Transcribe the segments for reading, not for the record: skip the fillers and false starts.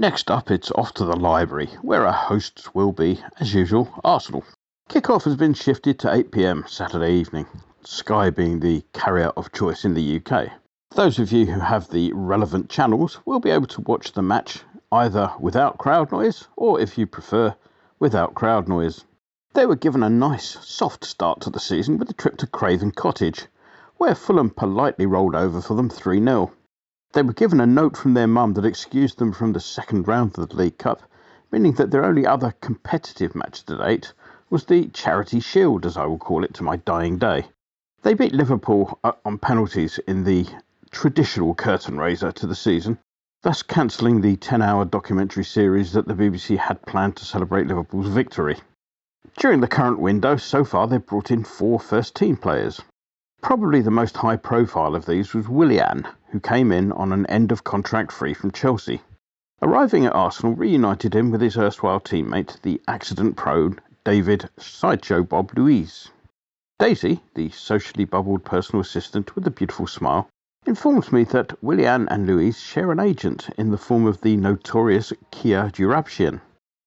Next up, it's off to the library, where our hosts will be, as usual, Arsenal. Kick-off has been shifted to 8 p.m. Saturday evening, Sky being the carrier of choice in the UK. Those of you who have the relevant channels will be able to watch the match either without crowd noise or, if you prefer, without crowd noise. They were given a nice, soft start to the season with a trip to Craven Cottage, where Fulham politely rolled over for them 3-0. They were given a note from their mum that excused them from the second round of the League Cup, meaning that their only other competitive match to date was the Charity Shield, as I will call it to my dying day. They beat Liverpool on penalties in the traditional curtain raiser to the season, thus cancelling the 10-hour documentary series that the BBC had planned to celebrate Liverpool's victory. During the current window, so far they've brought in 4 first-team players. Probably the most high-profile of these was Willian, who came in on an end-of-contract free from Chelsea. Arriving at Arsenal reunited him with his erstwhile teammate, the accident-prone David Sideshow Bob Luiz. Daisy, the socially bubbled personal assistant with a beautiful smile, informs me that Willian and Luiz share an agent in the form of the notorious Kia Joorabchian,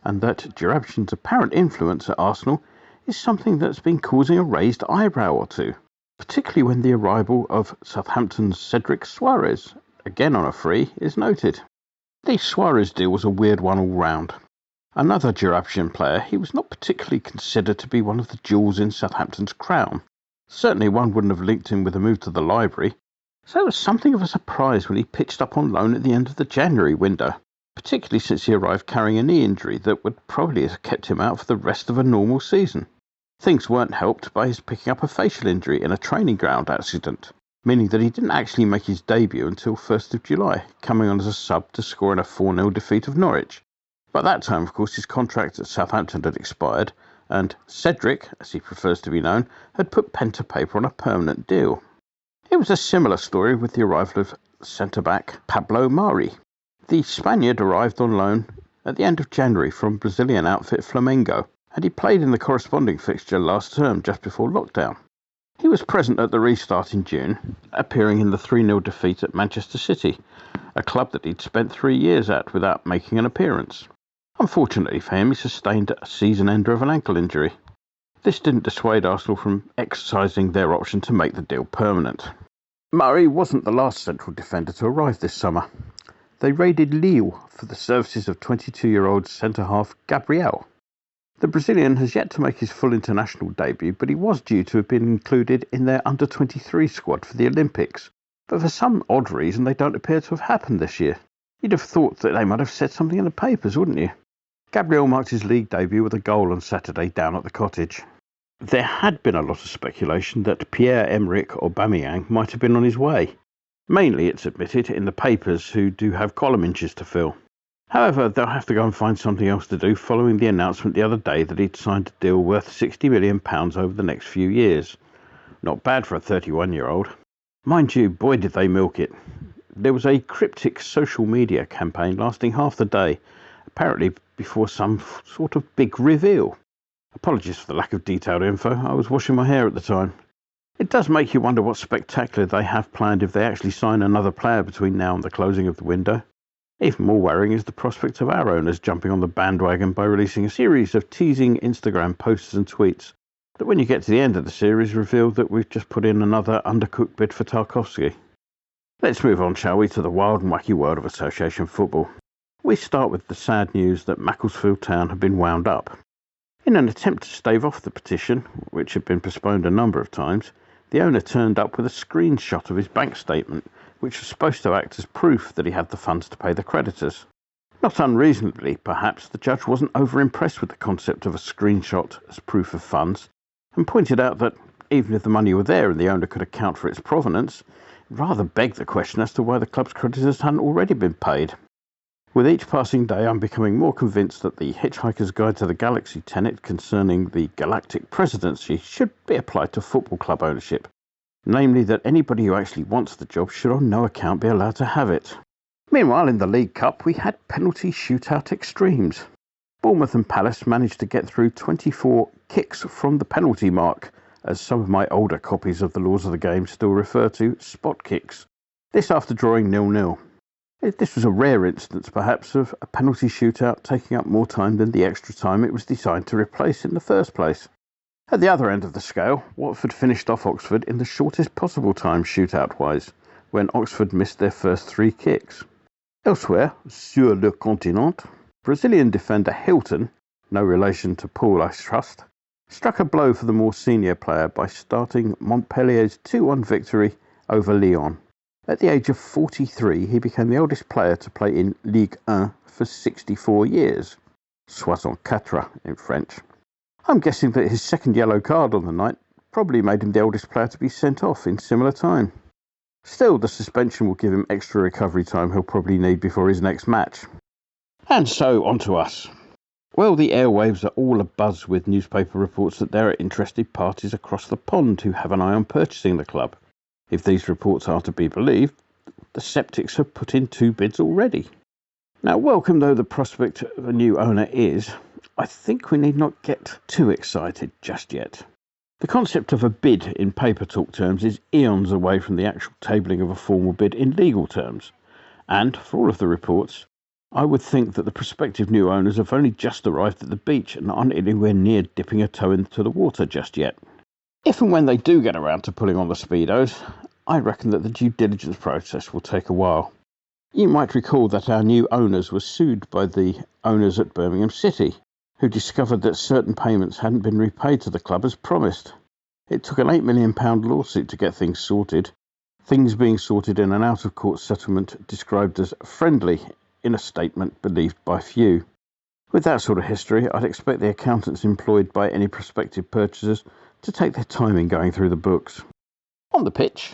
and that Joorabchian's apparent influence at Arsenal is something that's been causing a raised eyebrow or two, particularly when the arrival of Southampton's Cedric Suarez, again on a free, is noted. The Suarez deal was a weird one all round. Another Joorabchian player, he was not particularly considered to be one of the jewels in Southampton's crown. Certainly one wouldn't have linked him with a move to the library, so it was something of a surprise when he pitched up on loan at the end of the January window, particularly since he arrived carrying a knee injury that would probably have kept him out for the rest of a normal season. Things weren't helped by his picking up a facial injury in a training ground accident, meaning that he didn't actually make his debut until 1st of July, coming on as a sub to score in a 4-0 defeat of Norwich. By that time, of course, his contract at Southampton had expired, and Cedric, as he prefers to be known, had put pen to paper on a permanent deal. It was a similar story with the arrival of centre-back Pablo Mari. The Spaniard arrived on loan at the end of January from Brazilian outfit Flamengo, and he played in the corresponding fixture last term just before lockdown. He was present at the restart in June, appearing in the 3-0 defeat at Manchester City, a club that he'd spent 3 years at without making an appearance. Unfortunately for him, he sustained a season-ender of an ankle injury. This didn't dissuade Arsenal from exercising their option to make the deal permanent. Murray wasn't the last central defender to arrive this summer. They raided Lille for the services of 22-year-old centre-half Gabriel. The Brazilian has yet to make his full international debut, but he was due to have been included in their under-23 squad for the Olympics. But for some odd reason, they don't appear to have happened this year. You'd have thought that they might have said something in the papers, wouldn't you? Gabriel marked his league debut with a goal on Saturday down at the Cottage. There had been a lot of speculation that Pierre-Emerick Aubameyang might have been on his way. Mainly, it's admitted, in the papers, who do have column inches to fill. However, they'll have to go and find something else to do following the announcement the other day that he'd signed a deal worth £60 million over the next few years. Not bad for a 31-year-old. Mind you, boy did they milk it. There was a cryptic social media campaign lasting half the day, apparently before some sort of big reveal. Apologies for the lack of detailed info, I was washing my hair at the time. It does make you wonder what spectacular they have planned if they actually sign another player between now and the closing of the window. Even more worrying is the prospect of our owners jumping on the bandwagon by releasing a series of teasing Instagram posts and tweets that when you get to the end of the series reveal that we've just put in another undercooked bid for Tarkowski. Let's move on, shall we, to the wild and wacky world of association football. We start with the sad news that Macclesfield Town have been wound up. In an attempt to stave off the petition, which had been postponed a number of times, the owner turned up with a screenshot of his bank statement, which was supposed to act as proof that he had the funds to pay the creditors. Not unreasonably, perhaps, the judge wasn't over-impressed with the concept of a screenshot as proof of funds, and pointed out that, even if the money were there and the owner could account for its provenance, it rather begged the question as to why the club's creditors hadn't already been paid. With each passing day, I'm becoming more convinced that the Hitchhiker's Guide to the Galaxy tenet concerning the galactic presidency should be applied to football club ownership, namely that anybody who actually wants the job should on no account be allowed to have it. Meanwhile, in the League Cup, we had penalty shootout extremes. Bournemouth and Palace managed to get through 24 kicks from the penalty mark, as some of my older copies of the Laws of the Game still refer to spot kicks. This after drawing 0-0. This was a rare instance, perhaps, of a penalty shootout taking up more time than the extra time it was designed to replace in the first place. At the other end of the scale, Watford finished off Oxford in the shortest possible time shootout-wise, when Oxford missed their first 3 kicks. Elsewhere, sur le continent, Brazilian defender Hilton, no relation to Paul I trust, struck a blow for the more senior player by starting Montpellier's 2-1 victory over Lyon. At the age of 43, he became the oldest player to play in Ligue 1 for 64 years, 64 in French. I'm guessing that his second yellow card on the night probably made him the oldest player to be sent off in similar time. Still, the suspension will give him extra recovery time he'll probably need before his next match. And so, on to us. Well, the airwaves are all abuzz with newspaper reports that there are interested parties across the pond who have an eye on purchasing the club. If these reports are to be believed, the Sceptics have put in 2 bids already. Now, welcome though the prospect of a new owner is, I think we need not get too excited just yet. The concept of a bid in paper talk terms is eons away from the actual tabling of a formal bid in legal terms. And, for all of the reports, I would think that the prospective new owners have only just arrived at the beach and aren't anywhere near dipping a toe into the water just yet. If and when they do get around to pulling on the speedos, I reckon that the due diligence process will take a while. You might recall that our new owners were sued by the owners at Birmingham City, who discovered that certain payments hadn't been repaid to the club as promised. It took an £8 million lawsuit to get things sorted, things being sorted in an out-of-court settlement described as friendly in a statement believed by few. With that sort of history, I'd expect the accountants employed by any prospective purchasers to take their time in going through the books. On the pitch,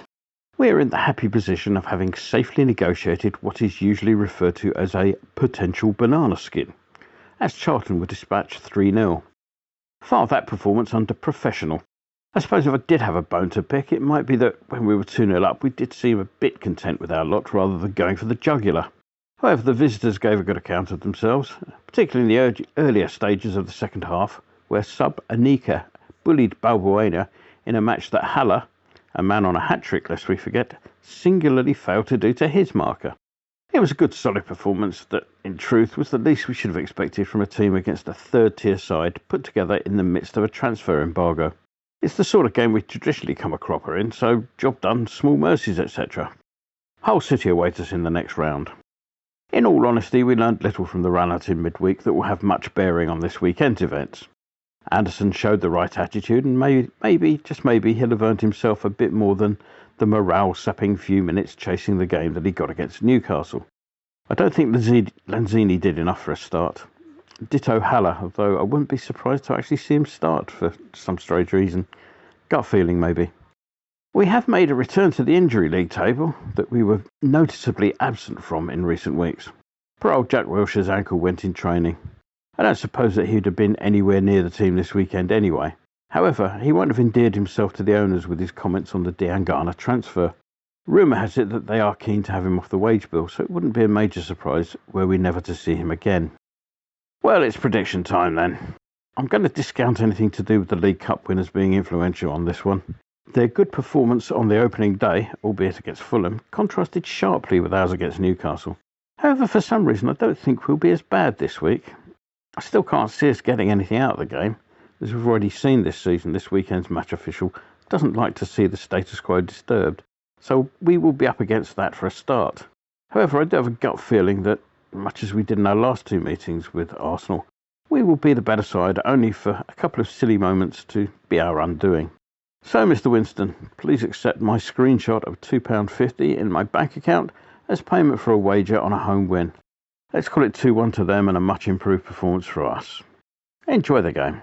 we are in the happy position of having safely negotiated what is usually referred to as a potential banana skin, as Charlton were dispatched 3-0. Far that performance under professional. I suppose if I did have a bone to pick, it might be that when we were 2-0 up, we did seem a bit content with our lot rather than going for the jugular. However, the visitors gave a good account of themselves, particularly in the earlier stages of the second half, where sub Anika bullied Balbuena in a match that Haller, a man on a hat-trick lest we forget, singularly failed to do to his marker. It was a good solid performance that, in truth, was the least we should have expected from a team against a third-tier side put together in the midst of a transfer embargo. It's the sort of game we traditionally come a cropper in, so job done, small mercies, etc. Hull City await us in the next round. In all honesty, we learned little from the run-out in midweek that will have much bearing on this weekend's events. Anderson showed the right attitude, and maybe, just maybe, he'll have earned himself a bit more than the morale-sapping few minutes chasing the game that he got against Newcastle. I don't think Lanzini did enough for a start. Ditto Haller, although I wouldn't be surprised to actually see him start for some strange reason. Gut feeling, maybe. We have made a return to the injury league table that we were noticeably absent from in recent weeks. Poor old Jack Wilshere's ankle went in training. I don't suppose that he'd have been anywhere near the team this weekend anyway. However, he won't have endeared himself to the owners with his comments on the Diangana transfer. Rumour has it that they are keen to have him off the wage bill, so it wouldn't be a major surprise were we never to see him again. Well, it's prediction time then. I'm going to discount anything to do with the League Cup winners being influential on this one. Their good performance on the opening day, albeit against Fulham, contrasted sharply with ours against Newcastle. However, for some reason, I don't think we'll be as bad this week. I still can't see us getting anything out of the game. As we've already seen this season, this weekend's match official doesn't like to see the status quo disturbed, so we will be up against that for a start. However, I do have a gut feeling that, much as we did in our last 2 meetings with Arsenal, we will be the better side only for a couple of silly moments to be our undoing. So, Mr. Winston, please accept my screenshot of £2.50 in my bank account as payment for a wager on a home win. Let's call it 2-1 to them and a much improved performance for us. Enjoy the game.